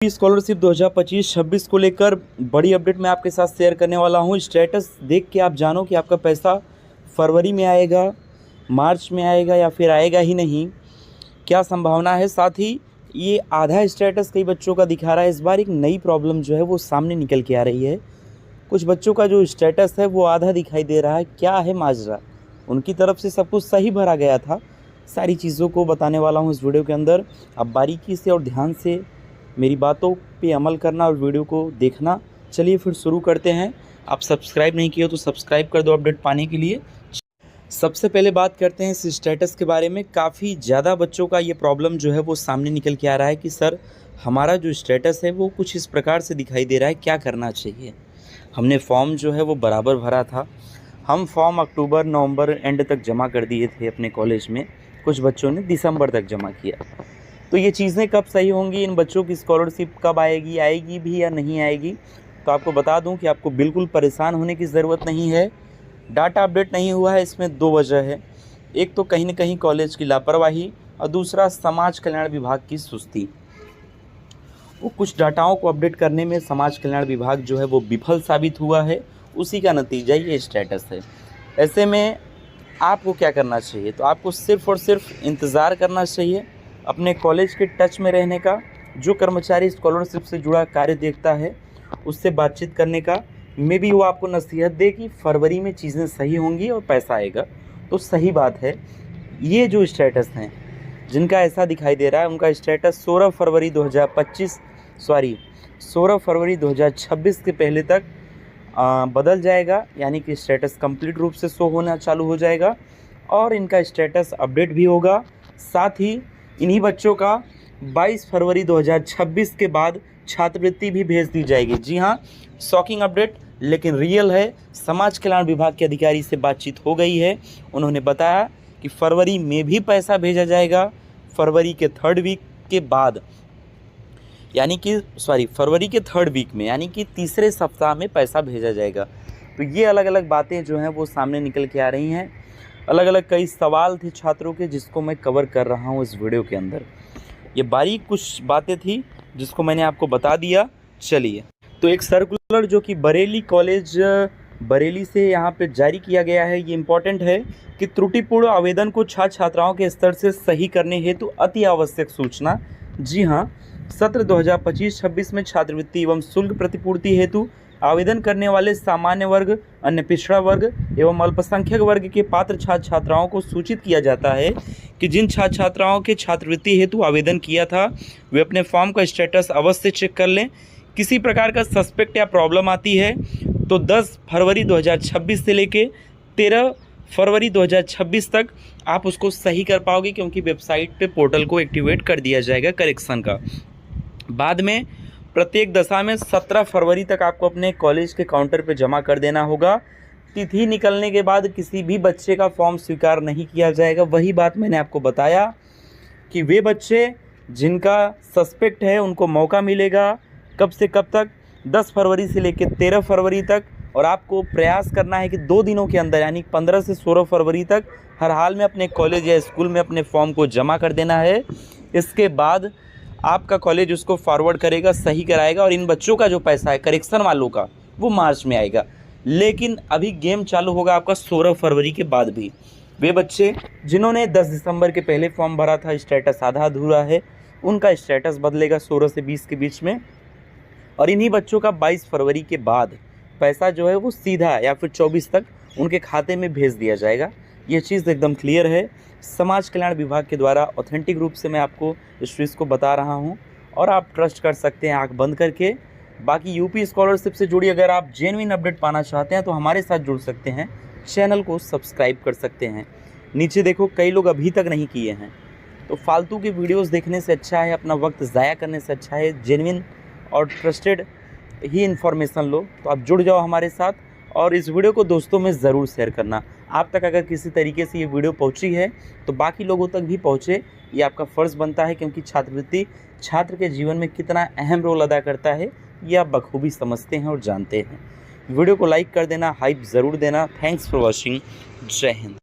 Scholarship 2025-26 को लेकर बड़ी अपडेट मैं आपके साथ शेयर करने वाला हूं। स्टेटस देख के आप जानो कि आपका पैसा फरवरी में आएगा, मार्च में आएगा या फिर आएगा ही नहीं, क्या संभावना है। साथ ही ये आधा स्टेटस कई बच्चों का दिखा रहा है। इस बार एक नई प्रॉब्लम जो है वो सामने निकल के आ रही है। कुछ बच्चों का जो स्टेटस है वो आधा दिखाई दे रहा है। क्या है माजरा? उनकी तरफ से सब कुछ सही भरा गया था। सारी चीज़ों को बताने वाला हूँ इस वीडियो के अंदर। आप बारीकी से और ध्यान से मेरी बातों पे अमल करना और वीडियो को देखना। चलिए फिर शुरू करते हैं। आप सब्सक्राइब नहीं किए हो तो सब्सक्राइब कर दो अपडेट पाने के लिए। सबसे पहले बात करते हैं इस स्टेटस के बारे में। काफ़ी ज़्यादा बच्चों का ये प्रॉब्लम जो है वो सामने निकल के आ रहा है कि सर हमारा जो स्टेटस है वो कुछ इस प्रकार से दिखाई दे रहा है, क्या करना चाहिए। हमने फॉर्म जो है वो बराबर भरा था। हम फॉर्म अक्टूबर नवंबर एंड तक जमा कर दिए थे अपने कॉलेज में। कुछ बच्चों ने दिसंबर तक जमा किया। तो ये चीज़ें कब सही होंगी, इन बच्चों की स्कॉलरशिप कब आएगी भी या नहीं आएगी। तो आपको बता दूं कि आपको बिल्कुल परेशान होने की ज़रूरत नहीं है। डाटा अपडेट नहीं हुआ है, इसमें दो वजह है। एक तो कहीं न कहीं कॉलेज की लापरवाही और दूसरा समाज कल्याण विभाग की सुस्ती। वो कुछ डाटाओं को अपडेट करने में समाज कल्याण विभाग जो है वो विफल साबित हुआ है। उसी का नतीजा ये स्टेटस है। ऐसे में आपको क्या करना चाहिए? तो आपको सिर्फ़ और सिर्फ इंतज़ार करना चाहिए, अपने कॉलेज के टच में रहने का। जो कर्मचारी स्कॉलरशिप से जुड़ा कार्य देखता है उससे बातचीत करने का। मे बी वो आपको नसीहत दे कि फरवरी में चीज़ें सही होंगी और पैसा आएगा। तो सही बात है। ये जो स्टेटस हैं जिनका ऐसा दिखाई दे रहा है उनका स्टेटस 16 फरवरी 2026 के पहले तक बदल जाएगा। यानी कि स्टेटस कंप्लीट रूप से शो होना चालू हो जाएगा और इनका स्टेटस अपडेट भी होगा। साथ ही इन्हीं बच्चों का 22 फरवरी 2026 के बाद छात्रवृत्ति भी भेज दी जाएगी। जी हाँ, शॉकिंग अपडेट लेकिन रियल है। समाज कल्याण विभाग के अधिकारी से बातचीत हो गई है। उन्होंने बताया कि फरवरी में भी पैसा भेजा जाएगा। फरवरी के थर्ड वीक के बाद फरवरी के थर्ड वीक में यानी कि तीसरे सप्ताह में पैसा भेजा जाएगा। तो ये अलग अलग बातें जो हैं वो सामने निकल के आ रही हैं। अलग अलग कई सवाल थे छात्रों के जिसको मैं कवर कर रहा हूँ इस वीडियो के अंदर। ये बारीक कुछ बातें थी जिसको मैंने आपको बता दिया। चलिए, तो एक सर्कुलर जो कि बरेली से यहाँ पे जारी किया गया है, ये इम्पॉर्टेंट है कि त्रुटिपूर्ण आवेदन को छात्र छात्राओं के स्तर से सही करने हेतु अति आवश्यक सूचना। जी हाँ, सत्र 2025-26 में छात्रवृत्ति एवं शुल्क प्रतिपूर्ति हेतु आवेदन करने वाले सामान्य वर्ग, अन्य पिछड़ा वर्ग एवं अल्पसंख्यक वर्ग के पात्र छात्र छात्राओं को सूचित किया जाता है कि जिन छात्र छात्राओं के छात्रवृत्ति हेतु आवेदन किया था वे अपने फॉर्म का स्टेटस अवश्य चेक कर लें। किसी प्रकार का सस्पेक्ट या प्रॉब्लम आती है तो 10 फरवरी 2026 से लेके 13 फरवरी 2026 तक आप उसको सही कर पाओगे, क्योंकि वेबसाइट पे पोर्टल को एक्टिवेट कर दिया जाएगा करेक्शन का। बाद में प्रत्येक दशा में 17 फरवरी तक आपको अपने कॉलेज के काउंटर पर जमा कर देना होगा। तिथि निकलने के बाद किसी भी बच्चे का फॉर्म स्वीकार नहीं किया जाएगा। वही बात मैंने आपको बताया कि वे बच्चे जिनका सस्पेक्ट है उनको मौका मिलेगा। कब से कब तक? 10 फरवरी से लेकर 13 फरवरी तक। और आपको प्रयास करना है कि 2 दिनों के अंदर यानी 15 से 16 फरवरी तक हर हाल में अपने कॉलेज या स्कूल में अपने फॉर्म को जमा कर देना है। इसके बाद आपका कॉलेज उसको फॉरवर्ड करेगा, सही कराएगा और इन बच्चों का जो पैसा है करेक्शन वालों का वो मार्च में आएगा। लेकिन अभी गेम चालू होगा आपका 16 फरवरी के बाद भी। वे बच्चे जिन्होंने 10 दिसंबर के पहले फॉर्म भरा था, स्टेटस आधा अधूरा है, उनका स्टेटस बदलेगा 16 से 20 के बीच में। और इन्हीं बच्चों का 22 फरवरी के बाद पैसा जो है वो सीधा या फिर 24 तक उनके खाते में भेज दिया जाएगा। ये चीज़ एकदम क्लियर है। समाज कल्याण विभाग के द्वारा ऑथेंटिक रूप से मैं आपको इस चीज़ को बता रहा हूँ और आप ट्रस्ट कर सकते हैं आंख बंद करके। बाकी यूपी स्कॉलरशिप से जुड़ी अगर आप जेन्युइन अपडेट पाना चाहते हैं तो हमारे साथ जुड़ सकते हैं, चैनल को सब्सक्राइब कर सकते हैं। नीचे देखो कई लोग अभी तक नहीं किए हैं। तो फालतू की वीडियोस देखने से अच्छा है, अपना वक्त ज़ाया करने से अच्छा है जेन्युइन और ट्रस्टेड ही इन्फॉर्मेशन लो। तो आप जुड़ जाओ हमारे साथ और इस वीडियो को दोस्तों में ज़रूर शेयर करना। आप तक अगर किसी तरीके से ये वीडियो पहुंची है तो बाकी लोगों तक भी पहुंचे, ये आपका फ़र्ज़ बनता है, क्योंकि छात्रवृत्ति छात्र के जीवन में कितना अहम रोल अदा करता है ये आप बखूबी समझते हैं और जानते हैं। वीडियो को लाइक कर देना, हाइप ज़रूर देना। Thanks for watching. जय हिंद।